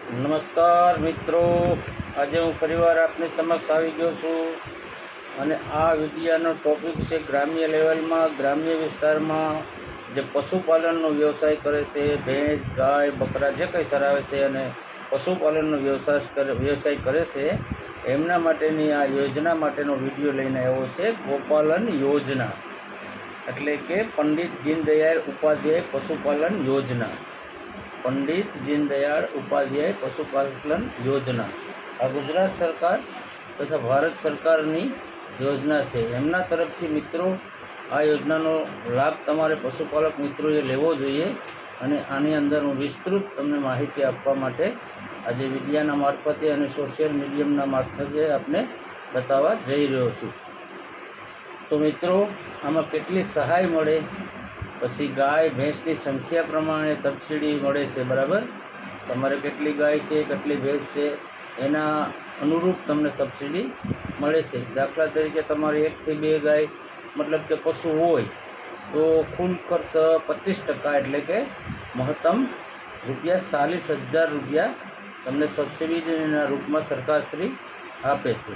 નમસ્કાર મિત્રો, આજે હું ફરીવાર આપની સમક્ષ આવી ગયો છું અને આ વિડીયોનો ટૉપિક છે ગ્રામ્ય લેવલમાં, ગ્રામ્ય વિસ્તારમાં જે પશુપાલનનો વ્યવસાય કરે છે, ભેંસ, ગાય, બકરા જે કંઈ ચરાવે છે અને પશુપાલનનો વ્યવસાય કરે છે એમના માટેની આ યોજના માટેનો વિડીયો લઈને આવ્યો છે. ગોપાલન યોજના એટલે કે પંડિત દીનદયાળ ઉપાધ્યાય પશુપાલન યોજના. પંડિત દીનદયાળ ઉપાધ્યાય પશુપાલન યોજના આ ગુજરાત સરકાર તથા ભારત સરકારની યોજના છે. એમના તરફથી મિત્રો આ યોજનાનો લાભ તમારે પશુપાલક મિત્રોએ લેવો જોઈએ અને આની અંદર હું વિસ્તૃત તમને માહિતી આપવા માટે આજે વિડીયાના મારફતે અને સોશિયલ મીડિયાના મારફતે આપને બતાવવા જઈ રહ્યો છું. તો મિત્રો, આમાં કેટલી સહાય મળે, પછી ગાય ભેંસની સંખ્યા પ્રમાણે સબસિડી મળે છે, બરાબર. તમારે કેટલી ગાય છે, કેટલી ભેંસ છે એના અનુરૂપ તમને સબસિડી મળે છે. દાખલા તરીકે તમારે 1 થી 2 ગાય મતલબ કે પશુ હોય તો કુલ ખર્ચ 25% એટલે કે મહત્તમ ₹40,000 તમને સબસિડીના રૂપમાં સરકારશ્રી આપે છે.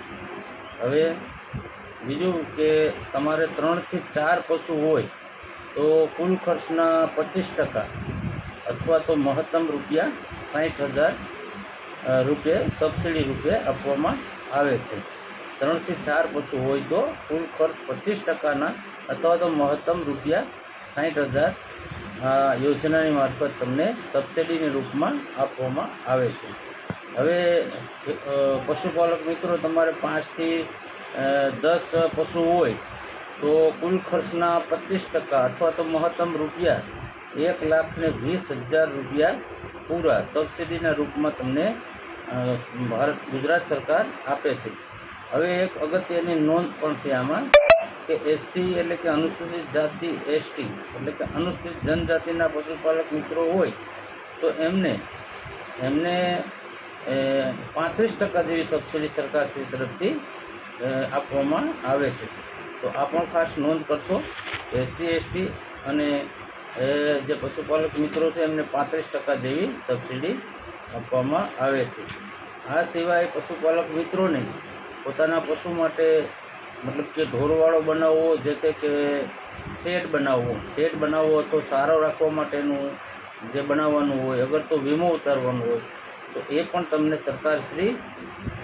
હવે બીજું કે તમારે 3 થી 4 પશુ હોય તો કુલ ખર્ચના 25% અથવા તો મહત્તમ ₹60,000 સબસિડી રૂપે આપવામાં આવે છે. 3 થી 4 પશુ હોય તો કુલ ખર્ચ 25%ના અથવા તો મહત્તમ ₹60,000 આ યોજનાની મારફત તમને સબસિડીના રૂપમાં આપવામાં આવે છે. હવે પશુપાલક મિત્રો, તમારે 5 થી 10 પશુ હોય તો કુલ ખર્ચના 25% અથવા તો મહત્તમ ₹1,20,000 પૂરા સબસિડીના રૂપમાં તમને ગુજરાત સરકાર આપે છે. હવે એક અગત્યની નોંધ પણ છે આમાં કે એસસી એટલે કે અનુસૂચિત જાતિ, એસટી એટલે કે અનુસૂચિત જનજાતિના પશુપાલક મિત્રો હોય તો એમને 35% જેવી સબસિડી સરકારશ્રી તરફથી આપવામાં આવે છે. તો આ પણ ખાસ નોંધ કરશો. એસસી એસટી અને જે પશુપાલક મિત્રો છે એમને 35% જેવી સબસિડી આપવામાં આવે છે. આ સિવાય પશુપાલક મિત્રોને પોતાના પશુ માટે મતલબ કે ઢોરવાળો બનાવવો, જે તે કે શેડ બનાવવો તો સારો રાખવા માટેનું જે બનાવવાનું હોય, અગર તો વીમો ઉતારવાનો હોય તો એ પણ તમને સરકારશ્રી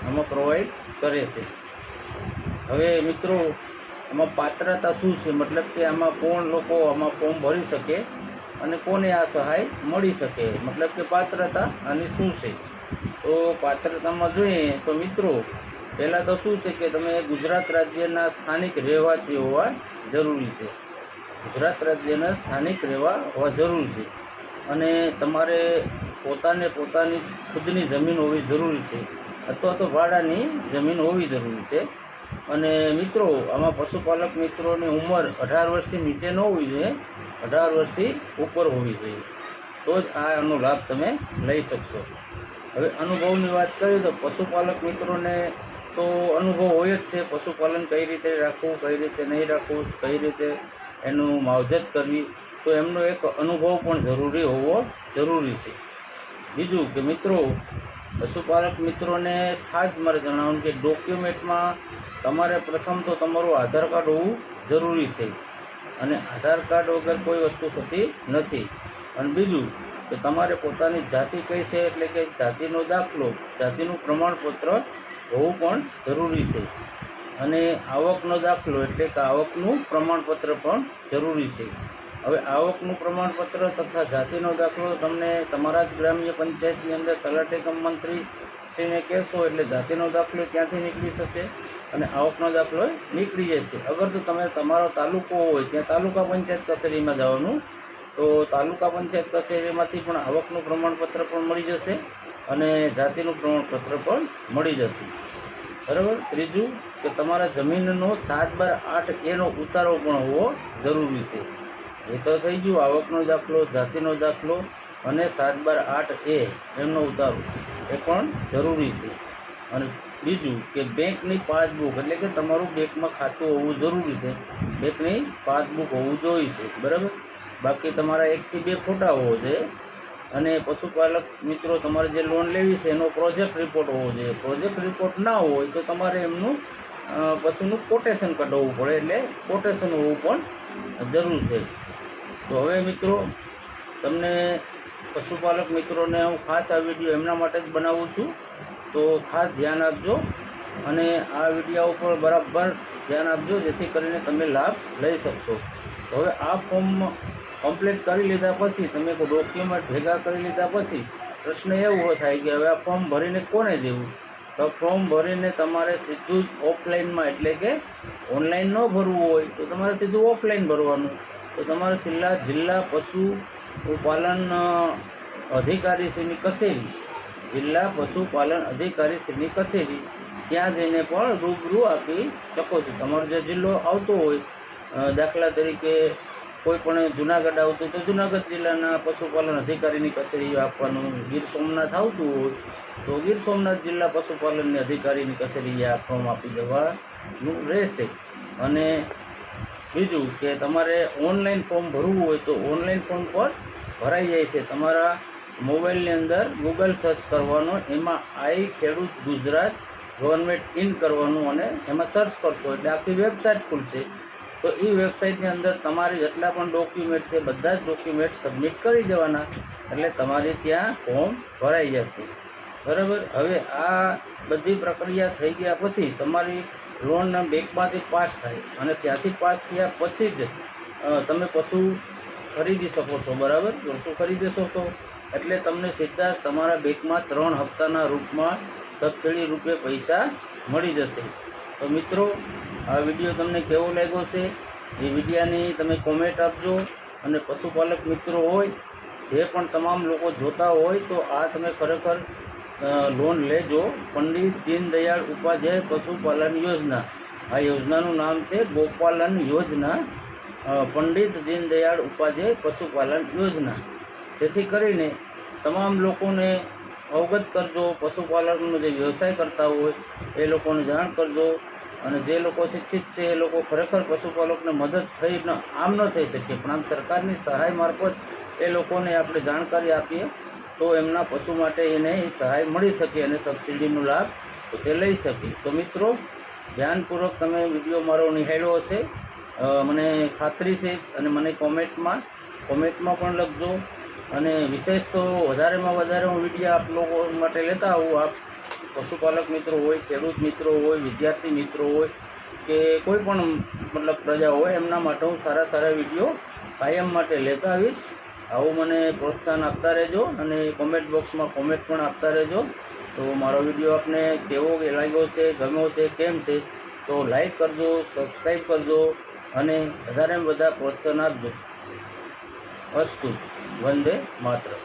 આમાં પ્રોવાઈડ કરે છે. હવે મિત્રો, આમાં પાત્રતા શું છે, મતલબ કે આમાં કોણ લોકો આમાં ફોર્મ ભરી શકે અને કોને આ સહાય મળી શકે, મતલબ કે પાત્રતા આની શું છે. તો પાત્રતામાં જોઈએ તો મિત્રો, પહેલાં તો શું છે કે તમે ગુજરાત રાજ્યના સ્થાનિક રહેવાસી હોવા જરૂરી છે. ગુજરાત રાજ્યના સ્થાનિક હોવા જરૂરી છે અને તમારે પોતાની ખુદની જમીન હોવી જરૂરી છે અથવા તો ભાડાની જમીન હોવી જરૂરી છે. અને મિત્રો, આમાં પશુપાલક મિત્રોની ઉંમર 18 વર્ષથી નીચે ન હોવી જોઈએ, 18 વર્ષથી ઉપર હોવી જોઈએ, તો જ આનો લાભ તમે લઈ શકશો. હવે અનુભવની વાત કરીએ તો પશુપાલક મિત્રોને તો અનુભવ હોય જ છે. પશુપાલન કઈ રીતે રાખવું, કઈ રીતે નહીં રાખવું, કઈ રીતે એનું માવજત કરવી, તો એમનો એક અનુભવ પણ હોવો જરૂરી છે. બીજું કે મિત્રો, પશુપાલક મિત્રોને ખાસ મારે જણાવવાનું કે ડોક્યુમેન્ટમાં તમારે પ્રથમ તો તમારું આધાર કાર્ડ હોવું જરૂરી છે અને આધાર કાર્ડ વગર કોઈ વસ્તુ થતી નથી. અને બીજું કે તમારે પોતાની જાતિ કઈ છે એટલે કે જાતિનો દાખલો, જાતિનું પ્રમાણપત્ર હોવું પણ જરૂરી છે. અને આવકનો દાખલો એટલે કે આવકનું પ્રમાણપત્ર પણ જરૂરી છે. હવે આવકનું પ્રમાણપત્ર તથા જાતિનો દાખલો તમને તમારા જ ગ્રામ્ય પંચાયતની અંદર તલાટી કમ મંત્રી શ્રીને કહેશો એટલે જાતિનો દાખલો ત્યાંથી નીકળી જશે અને આવકનો દાખલો નીકળી જશે. અગર તો તમે તમારો તાલુકો હોય ત્યાં તાલુકા પંચાયત કચેરીમાં જવાનું, તો તાલુકા પંચાયત કચેરીમાંથી પણ આવકનું પ્રમાણપત્ર પણ મળી જશે અને જાતિનું પ્રમાણપત્ર પણ મળી જશે, બરાબર. ત્રીજું કે તમારા જમીનનો 7/8A ઉતારો પણ હોવો જરૂરી છે. એ તો થઈ ગયું આવકનો દાખલો, જાતિનો દાખલો અને 7/8A એમનો ઉતારો, એ પણ જરૂરી છે. અને બીજું કે બેંકની પાસબુક એટલે કે તમારું બેંકમાં ખાતું હોવું જરૂરી છે, બેંકની પાસબુક હોવું જોઈએ છે, બરાબર. બાકી તમારા 1 થી 2 ફોટા હોવો જોઈએ અને પશુપાલક મિત્રો તમારે જે લોન લેવી છે એનો પ્રોજેક્ટ રિપોર્ટ હોવો જોઈએ. પ્રોજેક્ટ રિપોર્ટ ના હોય તો તમારે એમનું પશુનું કોટેશન કઢાવવું પડે, એટલે કોટેશન હોવું પણ જરૂર છે. તો હવે મિત્રો તમને પશુપાલક મિત્રોને હું ખાસ આ વિડીયો એમના માટે જ બનાવું છું, તો ખાસ ધ્યાન આપજો અને આ વિડીયો ઉપર બરાબર ધ્યાન આપજો, જેથી કરીને તમે લાભ લઈ શકશો. તો હવે આ ફોર્મ કમ્પ્લીટ કરી લીધા પછી, તમે ડોક્યુમેન્ટ ભેગા કરી લીધા પછી પ્રશ્ન એવો થાય કે હવે આ ફોર્મ ભરીને કોને દેવું? તો ફોર્મ ભરીને તમારે સીધું જ ઓફલાઈનમાં, એટલે કે ઓનલાઈન ન ભરવું હોય તો તમારે સીધું ઓફલાઈન ભરવાનું. તો તમારે જિલ્લા પશુપાલન અધિકારીશ્રીની કચેરી, જિલ્લા પશુપાલન અધિકારીશ્રીની કચેરી, ત્યાં જઈને પણ રૂબરૂ આપી શકો છો. તમારો જે જિલ્લો આવતો હોય, દાખલા તરીકે કોઈ પણ જુનાગઢ આવતું તો જુનાગઢ જિલ્લાના પશુપાલન અધિકારીની કચેરી આપવાનું, ગીર સોમનાથ આવતું હોય તો ગીર સોમનાથ જિલ્લા પશુપાલનની અધિકારીની કચેરી આ ફોર્મ આપી દેવાનું રહેશે. અને બીજું કે તમારે ઓનલાઈન ફોર્મ ભરવું હોય તો ઓનલાઈન ફોર્મ પર ભરાઈ જાય છે. તમારા મોબાઈલની અંદર ગૂગલ સર્ચ કરવાનો, એમાં આઈ ખેડૂત ગુજરાત ગવર્મેન્ટ ઇન કરવાનું અને એમાં સર્ચ કરશો એટલે આખી વેબસાઇટ ખુલશે. તો એ વેબસાઇટની અંદર તમારે જેટલા પણ ડોક્યુમેન્ટ છે બધા જ ડોક્યુમેન્ટ સબમિટ કરી દેવાના, એટલે તમારી ત્યાં ફોર્મ ભરાઈ જશે. બરાબર. હવે આ બધી પ્રક્રિયા થઈ ગયા પછી તમારી લોન બેંકમાંથી પાસ થાય, અને ત્યાંથી પાસ થયા પછી જ તમે પશુ ખરીદી શકો છો. બરાબર. પશુ ખરીદી શકો એટલે તમને સીધા જ તમારા બેંકમાં 3 હપ્તાના રૂપમાં સબસિડી રૂપે પૈસા મળી જશે. તો મિત્રો આ વિડીયો તમને કેવો લાગ્યો છે એ વિડીયાની તમે કોમેન્ટ આપજો. અને પશુપાલક મિત્રો હોય, જે પણ તમામ લોકો જોતા હોય તો આ તમે ખરેખર લોન લેજો. પંડિત દીનદયાળ ઉપાધ્યાય પશુપાલન યોજના, આ યોજનાનું નામ છે ગોપાલન યોજના, પંડિત દીનદયાળ ઉપાધ્યાય પશુપાલન યોજના. જેથી કરીને તમામ લોકોને અવગત કરજો. પશુપાલનનો જે વ્યવસાય કરતા હોય એ લોકોને જાણ કરજો. અને જે લોકો શિક્ષિત છે એ લોકો ખરેખર પશુપાલકને મદદ આમ ન થઈ શકે, પણ આમ સરકારની સહાય મારફત એ લોકોને આપણે જાણકારી આપીએ તો એમના પશુ માટે એને સહાય મળી શકે અને સબસિડીનો લાભ તો તે લઈ શકે. તો મિત્રો ધ્યાનપૂર્વક તમે વિડીયો મારો નિહાળ્યો હશે, મને ખાતરી છે. અને મને કોમેન્ટમાં પણ લખજો. અને વિશેષ તો વધારેમાં વધારે હું વિડીયો આપ લોકો માટે લેતા આવું. આપ પશુપાલક મિત્રો હોય, ખેડૂત મિત્રો હોય, વિદ્યાર્થી મિત્રો હોય કે કોઈ પણ મતલબ પ્રજા હોય, એમના માટે હું સારા વિડીયો કાયમ માટે લેતા આવીશ. આવું મને પ્રોત્સાહન આપતા રહેજો અને કોમેન્ટ બોક્સમાં કોમેન્ટ પણ આપતા રહેજો. તો મારો વિડીયો આપને કેવો લાગ્યો છે, ગમ્યો છે, કેમ છે, તો લાઈક કરજો, સબસ્ક્રાઈબ કરજો અને વધારેમાં વધારે પ્રોત્સાહન આપજો. અસ્તુ. વંદે માતરમ.